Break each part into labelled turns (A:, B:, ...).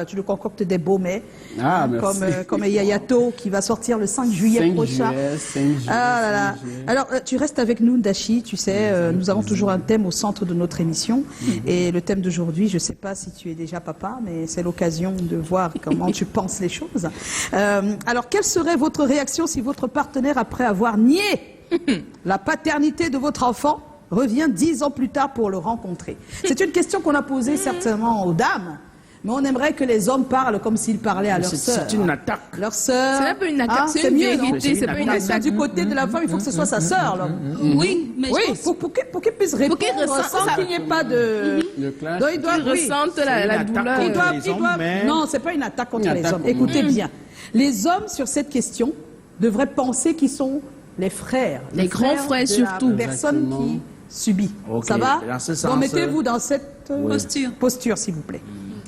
A: Tu le concoctes des beaux mets,
B: comme
A: Yayato qui va sortir le 5 juillet prochain.
B: 5 juillet,
A: Ah là là. Alors, tu restes avec nous, Ndachi, tu sais, nous avons toujours un thème au centre de notre émission. Et le thème d'aujourd'hui, je ne sais pas si tu es déjà papa, mais c'est l'occasion de voir comment tu penses les choses. Alors, quelle serait votre réaction si votre partenaire, après avoir nié la paternité de votre enfant, revient 10 ans plus tard pour le rencontrer? C'est une question qu'on a posée certainement aux dames. Mais on aimerait que les hommes parlent comme s'ils parlaient à leur sœur.
B: C'est une attaque.
A: Leur sœur.
C: C'est pas une attaque, c'est une vérité, c'est pas une attaque.
A: Du côté de la femme, il faut que ce soit sa sœur, l'homme.
C: Oui, mais
A: pour qu'il puisse répondre sans qu'il n'y ait pas de...
C: Donc il doit ressentir la douleur.
A: Non, c'est pas une attaque contre les hommes. Écoutez bien. Les hommes, sur cette question, devraient penser qu'ils sont les frères.
C: Les grands frères surtout.
A: La personne qui subit. Ça va? Donc mettez-vous dans cette posture, s'il vous plaît.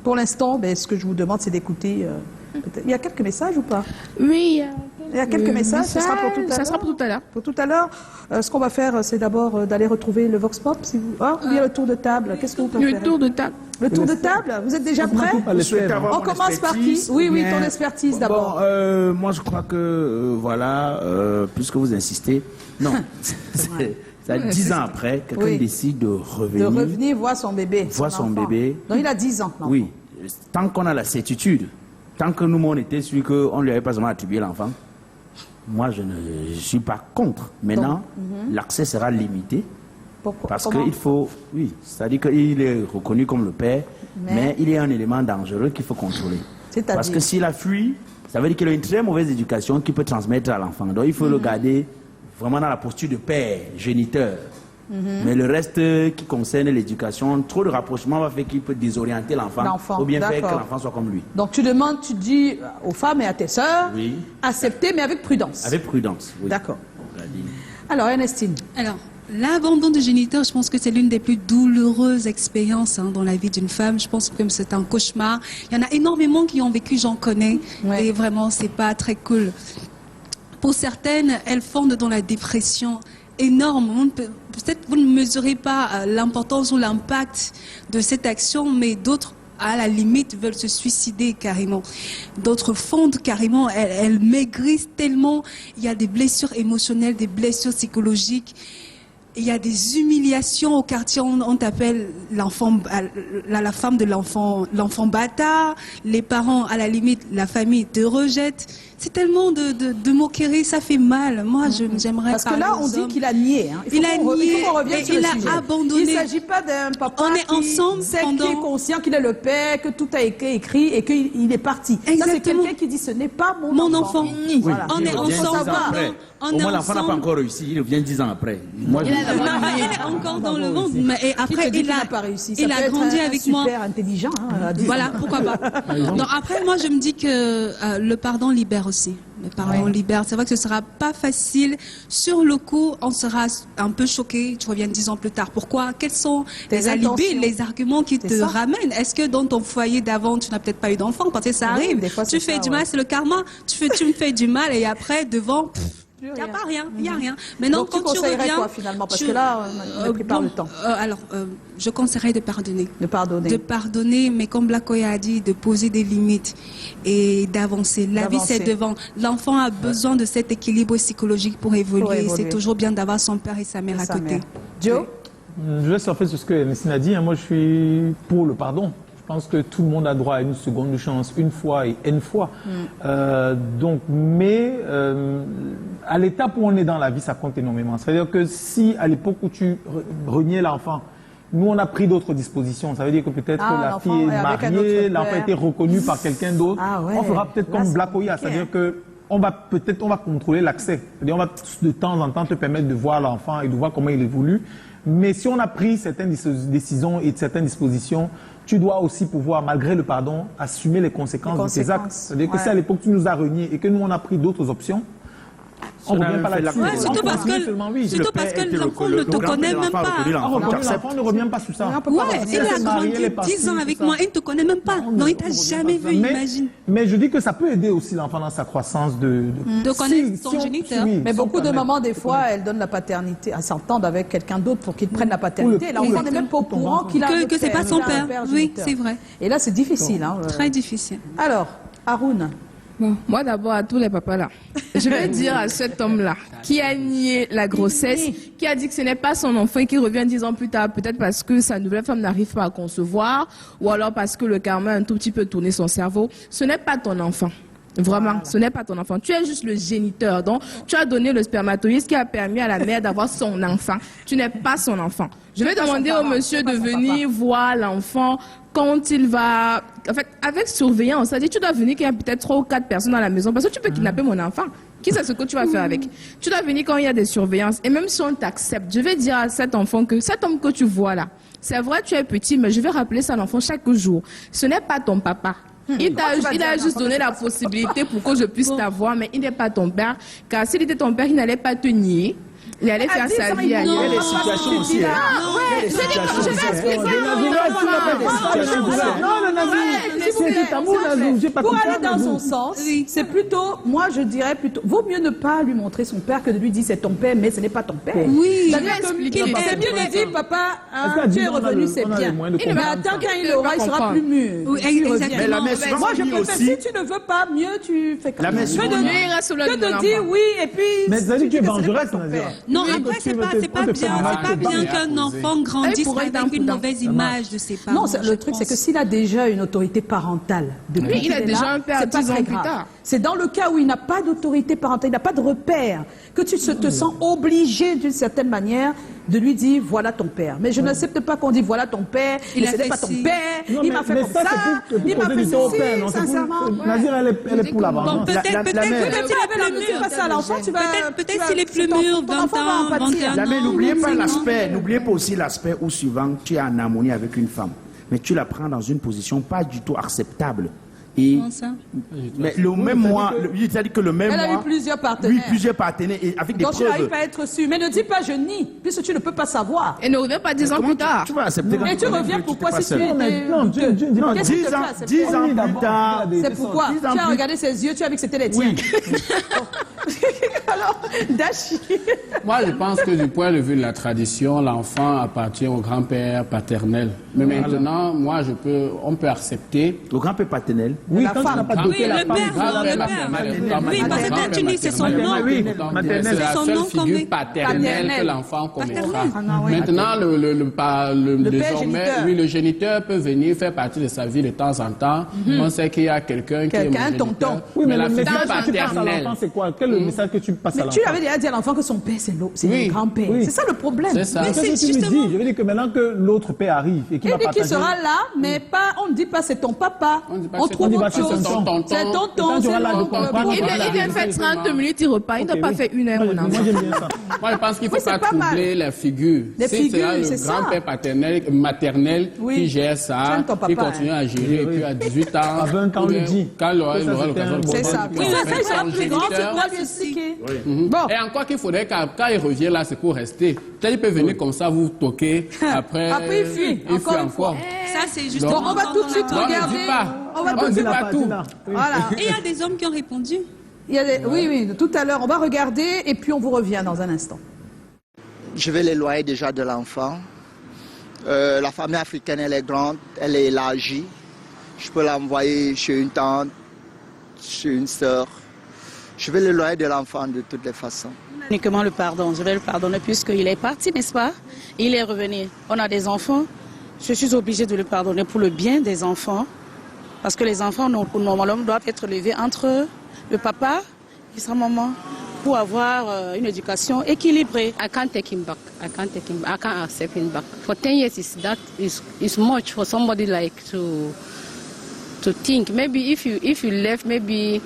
A: Pour l'instant, ce que je vous demande, c'est d'écouter. Il y a quelques messages ou pas?
C: Oui.
A: Il y a quelques messages. Ça sera pour tout à l'heure.
C: Ça sera pour tout à l'heure.
A: Pour tout à l'heure. Ce qu'on va faire, c'est d'abord d'aller retrouver le Vox Pop. Si vous... ou bien le tour de table. Qu'est-ce que vous préférez?
C: Le tour de table.
A: Le tour de table? Vous êtes déjà prêts? On commence par qui? Oui, ton expertise d'abord.
B: Moi, je crois que, puisque vous insistez, non. Ça, 10 ans après, quelqu'un décide de revenir.
A: De revenir voir son bébé.
B: Voir son bébé.
A: Donc il a 10 ans. Non?
B: Oui. Tant qu'on a la certitude, tant que nous, on était sûr qu'on ne lui avait pas seulement attribué l'enfant, moi, je ne suis pas contre. Maintenant, l'accès sera limité.
A: Pourquoi?
B: Parce qu'il faut... Oui, c'est-à-dire qu'il est reconnu comme le père, mais il y a un élément dangereux qu'il faut contrôler. Parce que s'il a fui, ça veut dire qu'il a une très mauvaise éducation qu'il peut transmettre à l'enfant. Donc il faut le garder vraiment dans la posture de père, géniteur. Mais le reste qui concerne l'éducation, trop de rapprochement va faire qu'il peut désorienter l'enfant ou bien faire que l'enfant soit comme lui.
A: Donc tu dis aux femmes et à tes sœurs, accepter mais avec prudence. Avec prudence, oui. D'accord. Alors Ernestine.
D: Alors, l'abandon de géniteur, je pense que c'est l'une des plus douloureuses expériences dans la vie d'une femme. Je pense que c'est un cauchemar. Il y en a énormément qui ont vécu, j'en connais. Et vraiment, c'est pas très cool. Pour certaines, elles fondent dans la dépression énorme. Peut-être vous ne mesurez pas l'importance ou l'impact de cette action, mais d'autres, à la limite, veulent se suicider carrément. D'autres fondent carrément, elles maigrissent tellement. Il y a des blessures émotionnelles, des blessures psychologiques. Il y a des humiliations au quartier, on t'appelle l'enfant, la femme de l'enfant bâtard, les parents, à la limite, la famille te rejette. C'est tellement de moquerie, ça fait mal. Moi, j'aimerais
A: parce que là, on dit qu'il a nié. Hein.
D: Il a nié,
A: il
D: a abandonné.
A: Il ne s'agit pas d'un papa qui est conscient qu'il est le père, que tout a été écrit et qu'il est parti. Là, c'est quelqu'un qui dit ce n'est pas mon enfant.
D: Voilà. On est ensemble.
B: Au moins, l'enfant n'a pas encore réussi, il revient 10 ans après. Moi,
D: il est encore dans le ventre, et après, il a grandi avec moi.
A: Super intelligent.
D: Voilà, pourquoi pas. Donc après, moi, je me dis que le pardon libère aussi. Le pardon libère. C'est vrai que ce sera pas facile. Sur le coup, on sera un peu choqué. Tu reviens 10 ans plus tard. Pourquoi? Quels sont les alibis, les arguments qui te ramènent? Est-ce que dans ton foyer d'avant, tu n'as peut-être pas eu d'enfant? Parce que ça arrive. Tu fais du mal, c'est le karma. Tu me fais du mal et après, devant... Il n'y a pas rien, il n'y a rien. Maintenant,
A: donc, quand tu reviens, quoi, finalement, parce que là, on ne pas le temps.
D: Alors, je conseillerais de pardonner.
A: De pardonner.
D: De pardonner, mais comme Blakoya a dit, de poser des limites et d'avancer. La vie, c'est devant. L'enfant a besoin de cet équilibre psychologique pour évoluer. C'est toujours bien d'avoir son père et sa mère à côté.
A: Joe?
E: Je laisse en fait sur ce que Ernestine a dit. Moi, je suis pour le pardon. Je pense que tout le monde a droit à une seconde chance, une fois et N fois. Mais à l'étape où on est dans la vie, ça compte énormément. C'est-à-dire que si à l'époque où tu reniais l'enfant, nous on a pris d'autres dispositions, ça veut dire que peut-être que la fille est mariée, l'enfant a été reconnu par quelqu'un d'autre, on fera peut-être comme Blakoya, c'est-à-dire que on va contrôler l'accès. C'est-à-dire on va de temps en temps te permettre de voir l'enfant et de voir comment il évolue. Mais si on a pris certaines décisions et certaines dispositions, tu dois aussi pouvoir, malgré le pardon, assumer les conséquences de tes actes. C'est-à-dire que si à l'époque tu nous as reniés et que nous on a pris d'autres options, On ne revient pas là-dessus.
D: Ouais, surtout parce que l'enfant ne te connaît même pas.
E: L'enfant ne revient pas sur ça.
D: Ouais, il a grandi 10 ans avec moi, il ne te connaît même pas. Non, il ne t'a jamais vu, imagine.
E: Mais je dis que ça peut aider aussi l'enfant dans sa croissance de
D: connaître son géniteur.
A: Mais beaucoup de mamans, des fois, elles donnent la paternité, elles s'entendent avec quelqu'un d'autre pour qu'il prenne la paternité. L'enfant n'est même pas au courant qu'il a
D: que c'est pas son père. Oui, c'est vrai.
A: Et là, c'est difficile.
D: Très difficile.
A: Alors, Haroun.
C: Bon, moi d'abord à tous les papas là, je vais dire à cet homme-là qui a nié la grossesse, qui a dit que ce n'est pas son enfant et qui revient 10 ans plus tard, peut-être parce que sa nouvelle femme n'arrive pas à concevoir ou alors parce que le karma a un tout petit peu tourné son cerveau. Ce n'est pas ton enfant. Vraiment, ce n'est pas ton enfant. Tu es juste le géniteur. Donc, tu as donné le spermatozoïde qui a permis à la mère d'avoir son enfant. Tu n'es pas son enfant. Je vais demander au monsieur de venir voir l'enfant quand il va... En fait, avec surveillance. C'est-à-dire, tu dois venir qu'il y a peut-être 3 ou 4 personnes dans la maison parce que tu peux kidnapper mon enfant. Qui sait ce que tu vas faire avec? Tu dois venir quand il y a des surveillances. Et même si on t'accepte, je vais dire à cet enfant que cet homme que tu vois là, c'est vrai, tu es petit, mais je vais rappeler ça à l'enfant chaque jour. Ce n'est pas ton papa. Il a juste donné la possibilité pour que je puisse t'avoir, mais il n'est pas ton père. Car s'il était ton père, il n'allait pas te nier. Il allait faire sa vie ailleurs.
B: Il y a des situations aussi.
A: Pour aller dans son sens, c'est plutôt, moi je dirais plutôt, vaut mieux ne pas lui montrer son père que de lui dire c'est ton père, mais ce n'est pas ton père.
D: Oui,
A: c'est mieux de dire papa, tu es revenu, c'est bien. Mais attends, quand il aura, il sera plus mûr.
B: Mais la mère,
A: moi je préfère, si tu ne veux pas, mieux tu fais comme ça.
C: Que
A: de dire oui et puis.
E: Mais ça dit que tu es vengeresse, Nazira.
D: Non, après, c'est pas bien qu'un enfant grandisse avec une mauvaise image de ses parents.
A: Non, le truc, c'est que s'il a déjà une autorité parentale, depuis
C: il a déjà un père 10 ans plus tard.
A: C'est dans le cas où il n'a pas d'autorité parentale, il n'a pas de repère, que tu te sens obligé d'une certaine manière de lui dire voilà ton père. Mais je n'accepte pas qu'on dise voilà ton père, mais ce n'est pas ton père, il m'a fait comme ça, il m'a fait ceci, sincèrement.
E: Nazira, elle est pour la vengeance.
D: Peut-être s'il est plus mûr, 20 ans, 21 ans.
B: Mais n'oubliez pas aussi l'aspect où souvent tu es en harmonie avec une femme, mais tu la prends dans une position pas du tout acceptable. Et mais le même mois, c'est-à-dire que le même mois,
A: elle a eu plusieurs partenaires.
B: Oui, plusieurs partenaires et avec des preuves.
A: Donc tu n'arrives pas à être sûr. Mais ne dis pas je nie, puisque tu ne peux pas savoir.
C: Et ne reviens pas 10 ans plus tard.
B: Tu vas accepter.
A: Et tu reviens pourquoi si tu es...
B: Non, 10 ans plus tard.
A: C'est pourquoi tu as regardé ses yeux, tu as vu que c'était les tiens. Alors, Dashi.
F: Moi, je pense que du point de vue de la tradition, l'enfant appartient au grand-père paternel. Mais maintenant, moi, on peut accepter.
B: Au grand-père paternel?
E: Oui, quand tu n'as pas doté la femme.
D: Oui, parce que quand tu dis c'est son nom.
F: C'est la seule figure paternelle que l'enfant connaîtra. Maintenant, le géniteur peut venir faire partie de sa vie de temps en temps. On sait qu'il y a quelqu'un qui est mon géniteur.
E: Oui, mais le message que tu passes à l'enfant, c'est quoi? Quel est le message que tu passes à l'enfant?
A: Mais tu avais déjà dit à l'enfant que son père, c'est le grand-père. C'est ça le problème.
E: C'est ça. C'est ce que tu me dis. Je veux dire que maintenant que l'autre père arrive et qu'il va partager...
A: Il sera là, mais on ne dit pas c'est ton papa. On trouve autre chose. C'est tonton.
C: Il vient faire 30 minutes, il repart. Il n'a pas fait 1 heure.
E: Moi, j'aime bien ça.
F: Moi, je pense qu'il ne faut pas troubler la figure. Si c'est le grand-père paternel, maternel qui gère ça, qui continue à gérer, et puis à 18 ans,
E: à 20 ans, on le dit.
F: Quand il aura l'occasion de...
A: C'est ça. Oui, ça, il sera plus grand, tu pourras lui expliquer.
F: Et encore qu'il faudrait quand il revient là, c'est pour rester. Peut-être il peut venir comme ça, vous toquer, après
A: il fuit. Encore une fois.
D: Ça, c'est justement...
A: On va tout de suite regarder.
F: On va tout de suite pas tout.
A: Voilà.
D: Et il y a des hommes qui ont répondu.
A: Oui, tout à l'heure. On va regarder et puis on vous revient dans un instant.
G: Je vais l'éloigner déjà de l'enfant. La famille africaine, elle est grande, elle est élargie. Je peux l'envoyer chez une tante, chez une sœur. Je vais l'éloigner de l'enfant de toutes les façons.
H: Uniquement le pardon. Je vais le pardonner puisqu'il est parti, n'est-ce pas? Il est revenu. On a des enfants. Je suis obligée de le pardonner pour le bien des enfants. Parce que les enfants, normalement, doivent être élevés entre le papa et sa maman pour avoir une éducation équilibrée.
I: I can't take him back. I can't accept him back. For 10 years, is much for somebody like to think. Maybe if you left, maybe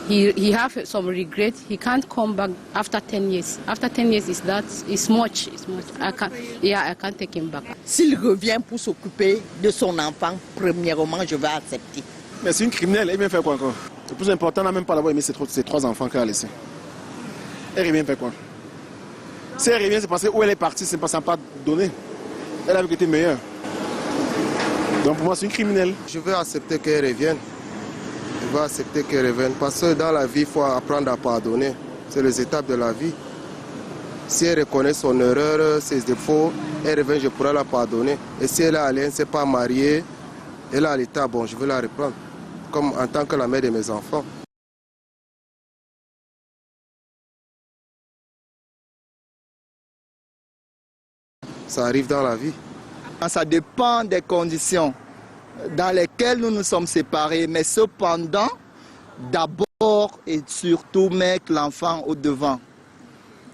I: he have some regret. He can't come back after 10 years. After 10 years, it's much. I can't take him back.
J: S'il revient pour s'occuper de son enfant, premièrement, je vais accepter.
K: Mais c'est une criminelle, elle vient faire quoi encore? Le plus important, n'a même pas d'avoir aimé ses 3 enfants qu'elle a laissés. Elle revient faire quoi? Si elle revient, c'est parce que où elle est partie, c'est parce qu'elle n'a pas donné. Elle avait été meilleure. Donc pour moi, c'est une criminelle.
L: Je veux accepter qu'elle revienne. Je veux accepter qu'elle revienne. Parce que dans la vie, il faut apprendre à pardonner. C'est les étapes de la vie. Si elle reconnaît son erreur, ses défauts, elle revient, je pourrai la pardonner. Et si elle est allée, elle ne s'est pas mariée, elle est à l'état, bon, je veux la reprendre. Comme en tant que la mère de mes enfants. Ça arrive dans la vie.
G: Ça dépend des conditions dans lesquelles nous nous sommes séparés. Mais cependant, d'abord et surtout mettre l'enfant au devant.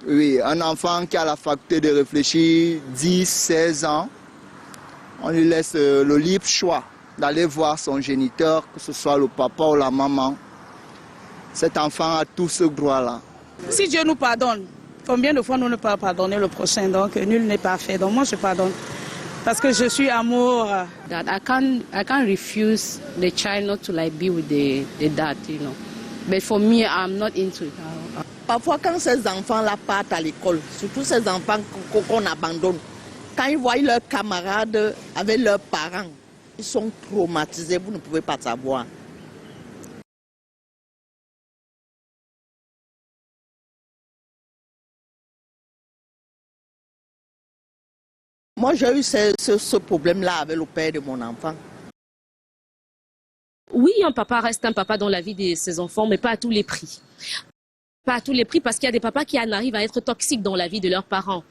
G: Oui, un enfant qui a la faculté de réfléchir, 10, 16 ans, on lui laisse le libre choix d'aller voir son géniteur, que ce soit le papa ou la maman. Cet enfant a tout ce droit-là.
H: Si Dieu nous pardonne, combien de fois nous ne pouvons pas pardonner le prochain? Donc nul n'est parfait. Donc moi je pardonne. Parce que je suis amour.
I: That I can't refuse the child not to like be with the dad, you know. But for me, I'm not into it.
J: Parfois, quand ces enfants-là partent à l'école, surtout ces enfants qu'on abandonne, quand ils voient leurs camarades avec leurs parents, ils sont traumatisés, vous ne pouvez pas savoir. Moi, j'ai eu ce problème-là avec le père de mon enfant.
M: Oui, un papa reste un papa dans la vie de ses enfants, mais pas à tous les prix. Pas à tous les prix, parce qu'il y a des papas qui en arrivent à être toxiques dans la vie de leurs parents.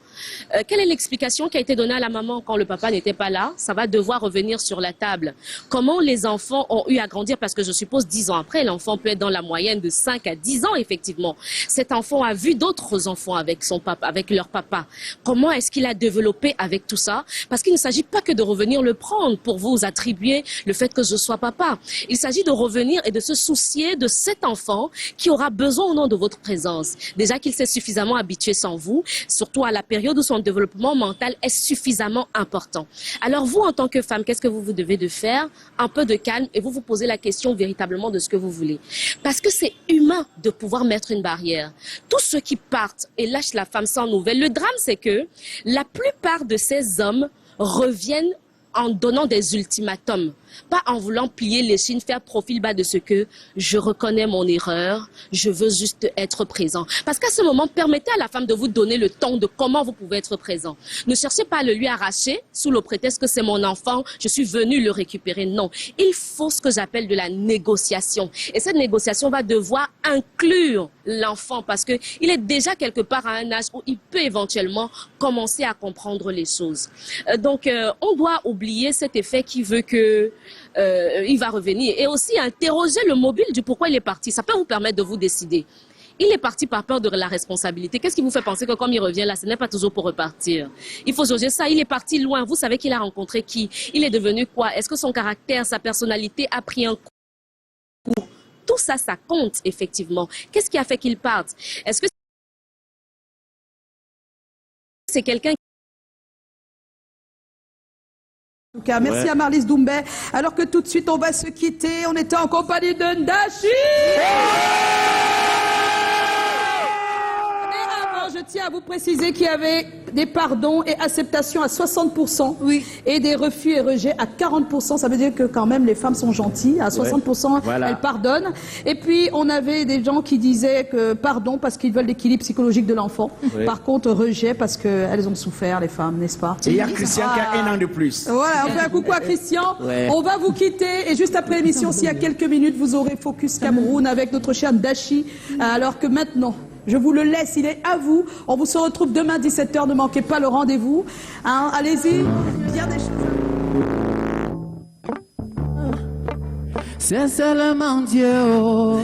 M: Quelle est l'explication qui a été donnée à la maman quand le papa n'était pas là? Ça va devoir revenir sur la table. Comment les enfants ont eu à grandir? Parce que je suppose 10 ans après, l'enfant peut être dans la moyenne de 5 à 10 ans, effectivement. Cet enfant a vu d'autres enfants avec son papa, avec leur papa. Comment est-ce qu'il a développé avec tout ça? Parce qu'il ne s'agit pas que de revenir le prendre pour vous attribuer le fait que je sois papa. Il s'agit de revenir et de se soucier de cet enfant qui aura besoin ou non de votre présence. Déjà qu'il s'est suffisamment habitué sans vous, surtout à la période où son développement mental est suffisamment important. Alors vous, en tant que femme, qu'est-ce que vous devez de faire? Un peu de calme et vous vous posez la question véritablement de ce que vous voulez. Parce que c'est humain de pouvoir mettre une barrière. Tous ceux qui partent et lâchent la femme sans nouvelles, le drame c'est que la plupart de ces hommes reviennent en donnant des ultimatums, pas en voulant plier les chines, faire profil bas de ce que je reconnais mon erreur, je veux juste être présent. Parce qu'à ce moment, permettez à la femme de vous donner le ton de comment vous pouvez être présent. Ne cherchez pas à le lui arracher sous le prétexte que c'est mon enfant, je suis venu le récupérer. Non, il faut ce que j'appelle de la négociation. Et cette négociation va devoir inclure l'enfant parce qu'il est déjà quelque part à un âge où il peut éventuellement commencer à comprendre les choses. Donc, on doit oublier cet effet qui veut que il va revenir. Et aussi interroger le mobile du pourquoi il est parti. Ça peut vous permettre de vous décider. Il est parti par peur de la responsabilité. Qu'est-ce qui vous fait penser que comme il revient là, ce n'est pas toujours pour repartir? Il faut jauger ça. Il est parti loin. Vous savez qu'il a rencontré qui? Il est devenu quoi? Est-ce que son caractère, sa personnalité a pris un coup? Tout ça, ça compte effectivement. Qu'est-ce qui a fait qu'il parte? Est-ce que c'est quelqu'un...
A: En tout cas, merci à Marlise Doumbé. Alors que tout de suite, on va se quitter. On était en compagnie de Ndachi. Je tiens à vous préciser qu'il y avait des pardons et acceptations à 60%, oui, et des refus et rejets à 40%. Ça veut dire que quand même les femmes sont gentilles. À 60%, ouais, voilà, elles pardonnent. Et puis on avait des gens qui disaient que pardon parce qu'ils veulent l'équilibre psychologique de l'enfant. Oui. Par contre, rejet parce qu'elles ont souffert, les femmes, n'est-ce pas?
B: Et il y a Christian qui a 1 an de plus.
A: Voilà, on fait un coucou à Christian. Ouais. On va vous quitter et juste après l'émission, s'il y a quelques minutes, vous aurez Focus Cameroun avec notre cher Ndachi. Alors que maintenant, je vous le laisse, il est à vous. On vous se retrouve demain 17h, ne manquez pas le rendez-vous. Hein, allez-y, bien des choses.
N: C'est seulement Dieu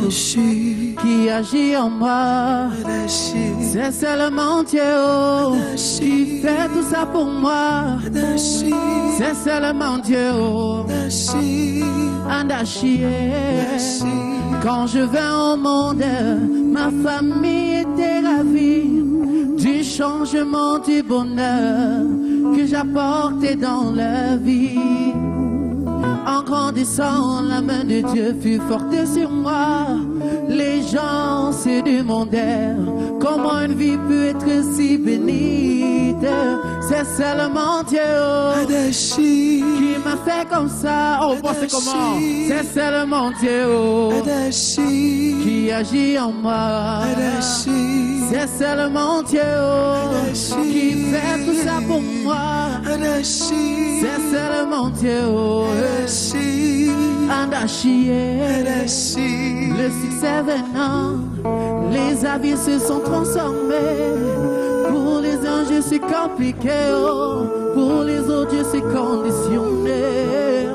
N: qui agit en moi. C'est seulement Dieu qui fait tout ça pour moi. C'est seulement Dieu. Ndachi. Quand je viens au monde, ma famille était ravie du changement, du bonheur que j'apportais dans la vie. En grandissant, la main de Dieu fut forte sur moi. Les gens se demandèrent comment une vie peut être si bénite. C'est seulement Dieu qui m'a fait comme ça. Oh, vous pensez comment? C'est seulement Dieu qui agit en moi. C'est seulement Dieu qui fait tout ça pour moi. C'est seulement Dieu. Le succès venant, les avis se sont transformés. Pour les uns, je suis compliqué. Pour les autres, je suis conditionné.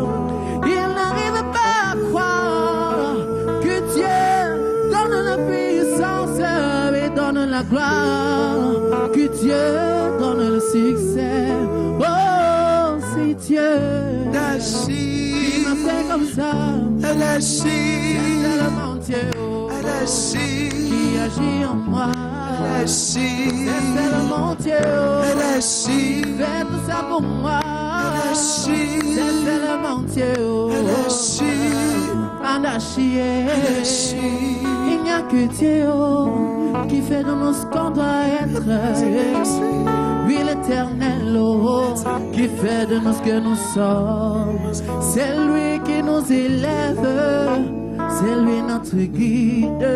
N: Ils n'arrivent pas à croire que Dieu donne la puissance et donne la gloire. Que Dieu donne le succès. Oh, c'est Dieu qui m'a fait comme ça. C'est seulement Dieu qui agit en moi. C'est seulement Dieu qui fait tout ça pour moi. C'est seulement Dieu. Il n'y a que Dieu qui fait de nous ce qu'on doit être. Lui l'Éternel qui fait de nous ce que nous sommes. C'est lui qui nous élève. C'est lui notre guide.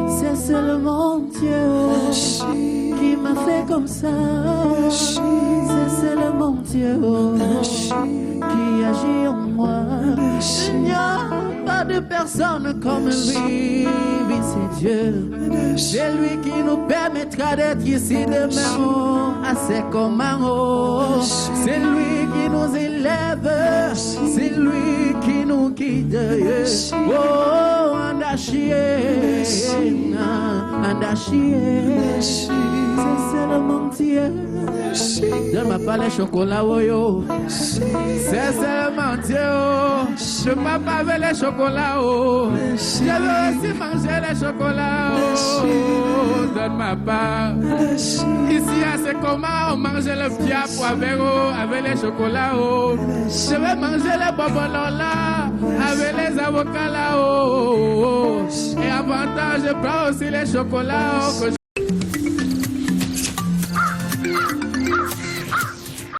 N: C'est seulement Dieu qui m'a fait comme ça. C'est seulement Dieu qui agit en moi. Il n'y a pas de personne comme lui. Oui, c'est Dieu. C'est lui qui nous permettra d'être ici demain à ses commandes. C'est lui qui nous élève. C'est lui qui nous guide. Oh, c'est seulement Dieu. Donne-moi pas les chocolats, oh. C'est seulement Dieu. Je ne peux pas avec les chocolats, oh. Je veux aussi manger les chocolats, oh. Donne-moi pas. Ici, c'est comment on mange le piafou avec les chocolats, oh. Je vais manger les bobolons là, avec les avocats là, oh. Et avantage, je prends aussi les chocolats, oh.